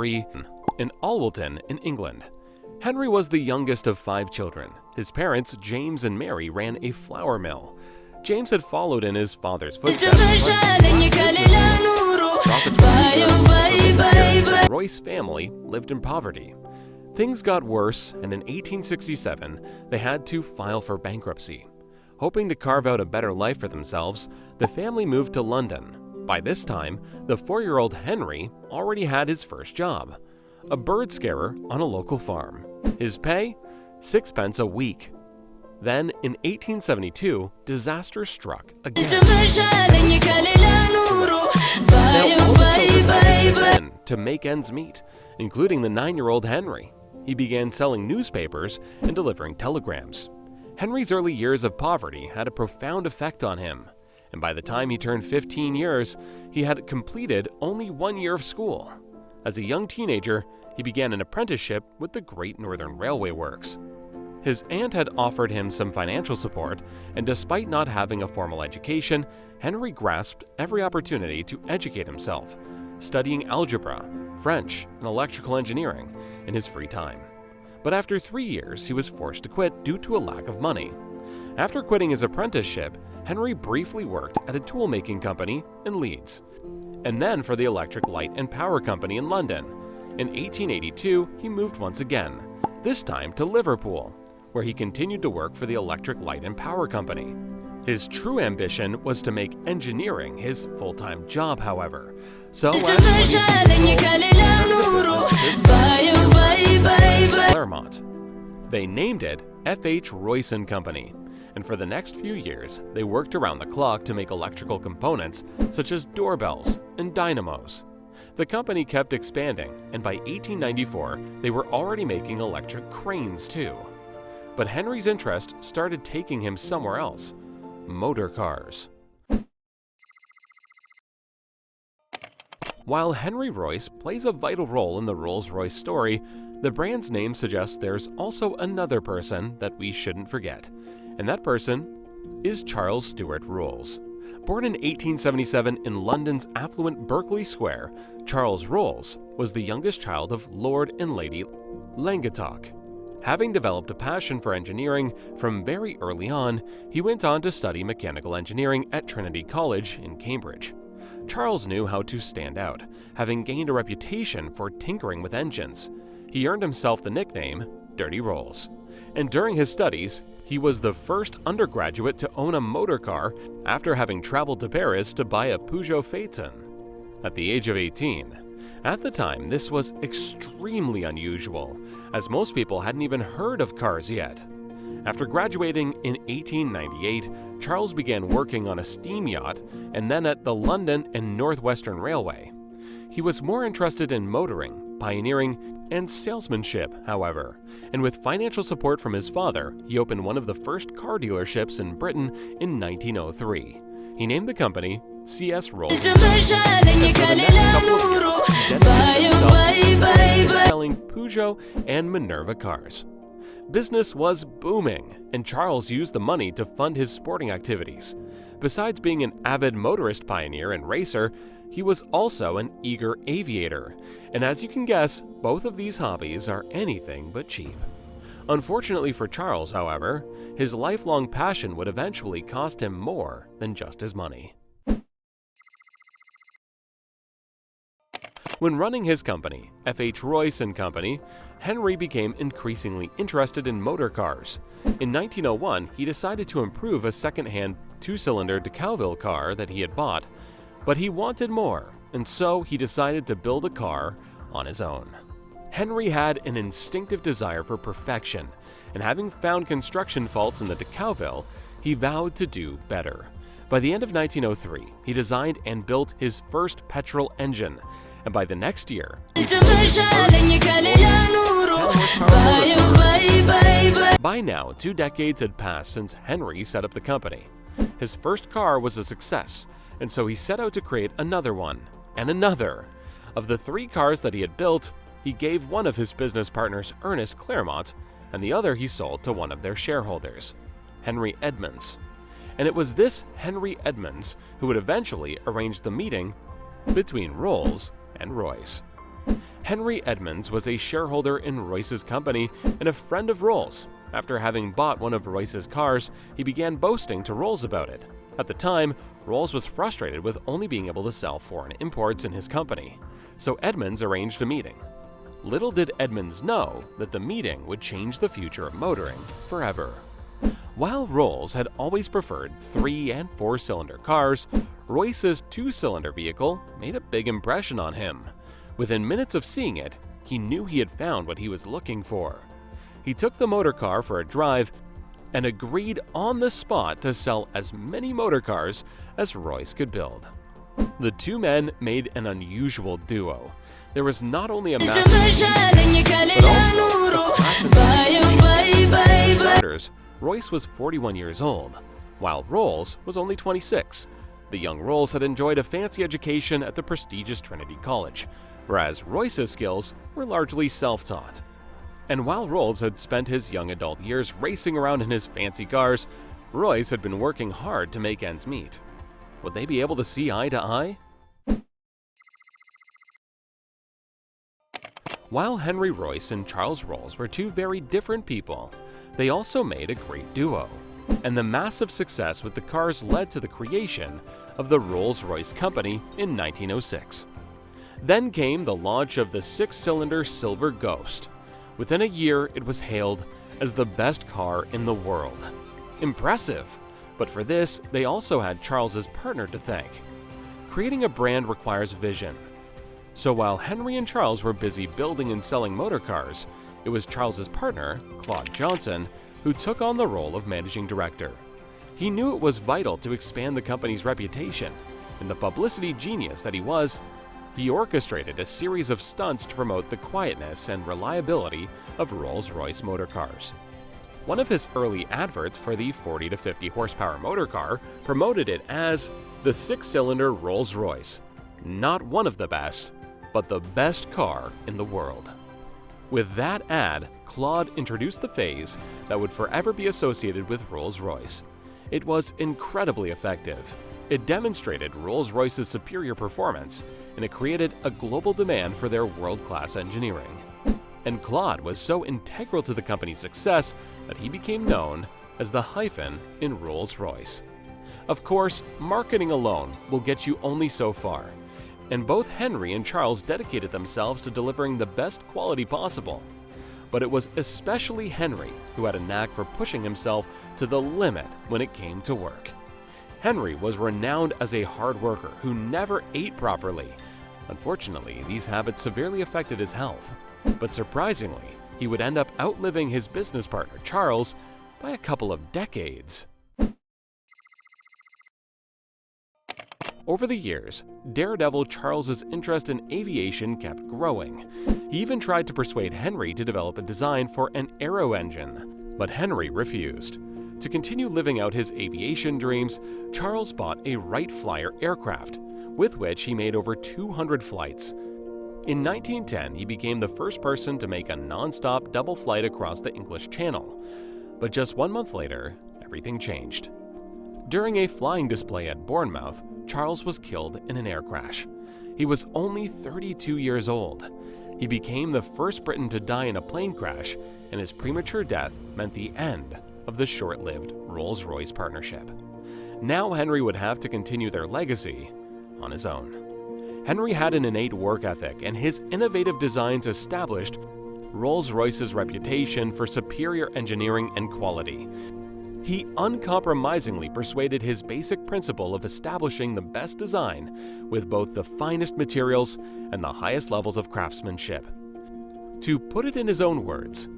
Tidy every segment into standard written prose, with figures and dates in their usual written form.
1903 in Alwilton in England. Henry was the youngest of 5 children. His parents, James and Mary, ran a flour mill. James had followed in his father's footsteps. The Royce family lived in poverty. Things got worse, and in 1867, they had to file for bankruptcy. Hoping to carve out a better life for themselves, the family moved to London. By this time, the 4-year-old Henry already had his first job, a bird scarer on a local farm. His pay? 6 pence a week. Then, in 1872, disaster struck again. To make ends meet, including the 9-year-old Henry. He began selling newspapers and delivering telegrams. Henry's early years of poverty had a profound effect on him, and by the time he turned 15 years, he had completed only 1 year of school. As a young teenager, he began an apprenticeship with the Great Northern Railway Works. His aunt had offered him some financial support, and despite not having a formal education, Henry grasped every opportunity to educate himself, studying algebra, French, and electrical engineering in his free time. But after 3 years, he was forced to quit due to a lack of money. After quitting his apprenticeship, Henry briefly worked at a tool-making company in Leeds, and then for the Electric Light and Power Company in London. In 1882, he moved once again, this time to Liverpool, where he continued to work for the Electric Light and Power Company. His true ambition was to make engineering his full-time job, however. So Claremont. They named it F.H. Royce & Company, and for the next few years, they worked around the clock to make electrical components such as doorbells and dynamos. The company kept expanding, and by 1894, they were already making electric cranes too. But Henry's interest started taking him somewhere else: motor cars. While Henry Royce plays a vital role in the Rolls-Royce story, the brand's name suggests there's also another person that we shouldn't forget, and that person is Charles Stuart Rolls. Born in 1877 in London's affluent Berkeley Square, Charles Rolls was the youngest child of Lord and Lady Languedoc. Having developed a passion for engineering from very early on, he went on to study mechanical engineering at Trinity College in Cambridge. Charles knew how to stand out, having gained a reputation for tinkering with engines. He earned himself the nickname Dirty Rolls. And during his studies, he was the first undergraduate to own a motor car after having traveled to Paris to buy a Peugeot Phaeton at the age of 18. At the time, this was extremely unusual, as most people hadn't even heard of cars yet. After graduating in 1898, Charles began working on a steam yacht and then at the London and Northwestern Railway. He was more interested in motoring, pioneering, and salesmanship, however, and with financial support from his father, he opened one of the first car dealerships in Britain in 1903. He named the company C.S. Rolls, and for the next couple of years, he dedicated himself to selling Peugeot and Minerva cars. Business was booming, and Charles used the money to fund his sporting activities. Besides being an avid motorist pioneer and racer, he was also an eager aviator, and as you can guess, both of these hobbies are anything but cheap. Unfortunately for Charles, however, his lifelong passion would eventually cost him more than just his money. When running his company, F.H. Royce & Company, Henry became increasingly interested in motor cars. In 1901, he decided to improve a second-hand 2-cylinder de Calville car that he had bought, but he wanted more, and so he decided to build a car on his own. Henry had an instinctive desire for perfection, and having found construction faults in the de Calville, he vowed to do better. By the end of 1903, he designed and built his first petrol engine, and by the next year, by now, 2 decades had passed since Henry set up the company. His first car was a success, and so he set out to create another one, and another. Of the 3 cars that he had built, he gave one of his business partners, Ernest Claremont, and the other he sold to one of their shareholders, Henry Edmunds. And it was this Henry Edmunds who would eventually arrange the meeting between Rolls and Royce. Henry Edmonds was a shareholder in Royce's company and a friend of Rolls. After having bought one of Royce's cars, he began boasting to Rolls about it. At the time, Rolls was frustrated with only being able to sell foreign imports in his company, so Edmonds arranged a meeting. Little did Edmonds know that the meeting would change the future of motoring forever. While Rolls had always preferred 3- and 4-cylinder cars, Royce's 2-cylinder vehicle made a big impression on him. Within minutes of seeing it, he knew he had found what he was looking for. He took the motor car for a drive and agreed on the spot to sell as many motor cars as Royce could build. The two men made an unusual duo. There was not only a massive but also Royce was 41 years old, while Rolls was only 26. The young Rolls had enjoyed a fancy education at the prestigious Trinity College, whereas Royce's skills were largely self-taught. And while Rolls had spent his young adult years racing around in his fancy cars, Royce had been working hard to make ends meet. Would they be able to see eye to eye? While Henry Royce and Charles Rolls were two very different people, they also made a great duo, and the massive success with the cars led to the creation of the Rolls-Royce Company in 1906. Then came the launch of the 6-cylinder Silver Ghost. Within a year, it was hailed as the best car in the world. Impressive! But for this, they also had Charles's partner to thank. Creating a brand requires vision. So while Henry and Charles were busy building and selling motor cars, it was Charles's partner, Claude Johnson, who took on the role of managing director. He knew it was vital to expand the company's reputation, and the publicity genius that he was, he orchestrated a series of stunts to promote the quietness and reliability of Rolls-Royce motor cars. One of his early adverts for the 40 to 50 horsepower motor car promoted it as the 6-cylinder Rolls-Royce, not one of the best, but the best car in the world. With that ad, Claude introduced the phase that would forever be associated with Rolls-Royce. It was incredibly effective. It demonstrated Rolls-Royce's superior performance, and it created a global demand for their world-class engineering. And Claude was so integral to the company's success that he became known as the hyphen in Rolls-Royce. Of course, marketing alone will get you only so far, and both Henry and Charles dedicated themselves to delivering the best quality possible. But it was especially Henry who had a knack for pushing himself to the limit when it came to work. Henry was renowned as a hard worker who never ate properly. Unfortunately, these habits severely affected his health. But surprisingly, he would end up outliving his business partner Charles by a couple of decades. Over the years, daredevil Charles's interest in aviation kept growing. He even tried to persuade Henry to develop a design for an aero engine, but Henry refused. To continue living out his aviation dreams, Charles bought a Wright Flyer aircraft, with which he made over 200 flights. In 1910, he became the first person to make a non-stop double flight across the English Channel. But just 1 month later, everything changed. During a flying display at Bournemouth, Charles was killed in an air crash. He was only 32 years old. He became the first Briton to die in a plane crash, and his premature death meant the end of the short-lived Rolls-Royce partnership. Now Henry would have to continue their legacy on his own. Henry had an innate work ethic, and his innovative designs established Rolls-Royce's reputation for superior engineering and quality. He uncompromisingly persuaded his basic principle of establishing the best design with both the finest materials and the highest levels of craftsmanship. To put it in his own words,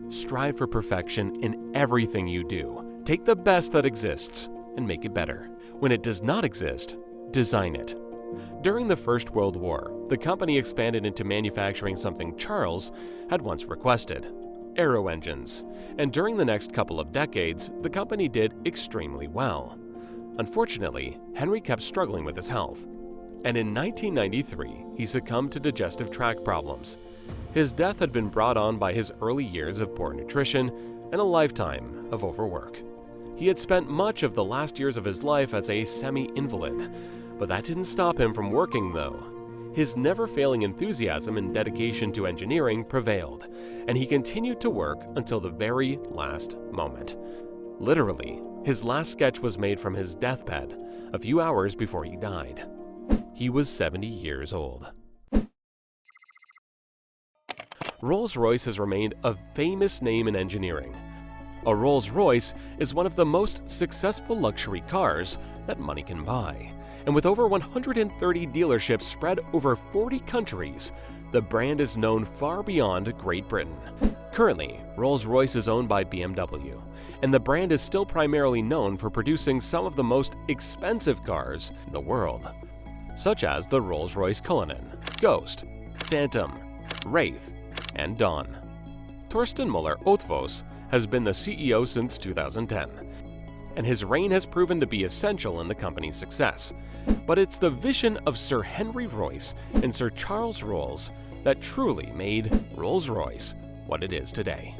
strive for perfection in everything you do. Take the best that exists and make it better. When it does not exist, design it. During the First World War, the company expanded into manufacturing something Charles had once requested: aero engines, and during the next couple of decades, the company did extremely well. Unfortunately, Henry kept struggling with his health, and in 1993, he succumbed to digestive tract problems. His death had been brought on by his early years of poor nutrition and a lifetime of overwork. He had spent much of the last years of his life as a semi-invalid, but that didn't stop him from working though. His never-failing enthusiasm and dedication to engineering prevailed, and he continued to work until the very last moment. Literally, his last sketch was made from his deathbed a few hours before he died. He was 70 years old. Rolls-Royce has remained a famous name in engineering. A Rolls-Royce is one of the most successful luxury cars that money can buy. And with over 130 dealerships spread over 40 countries, the brand is known far beyond Great Britain. Currently, Rolls-Royce is owned by BMW, and the brand is still primarily known for producing some of the most expensive cars in the world, such as the Rolls-Royce Cullinan, Ghost, Phantom, Wraith, and Dawn. Torsten Müller-Ötvös has been the CEO since 2010, and his reign has proven to be essential in the company's success. But it's the vision of Sir Henry Royce and Sir Charles Rolls that truly made Rolls-Royce what it is today.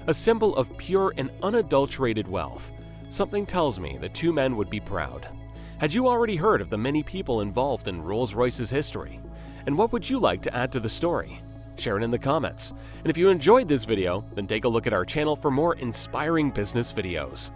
A symbol of pure and unadulterated wealth. Something tells me the two men would be proud. Had you already heard of the many people involved in Rolls-Royce's history? And what would you like to add to the story? Share it in the comments. And if you enjoyed this video, then take a look at our channel for more inspiring business videos.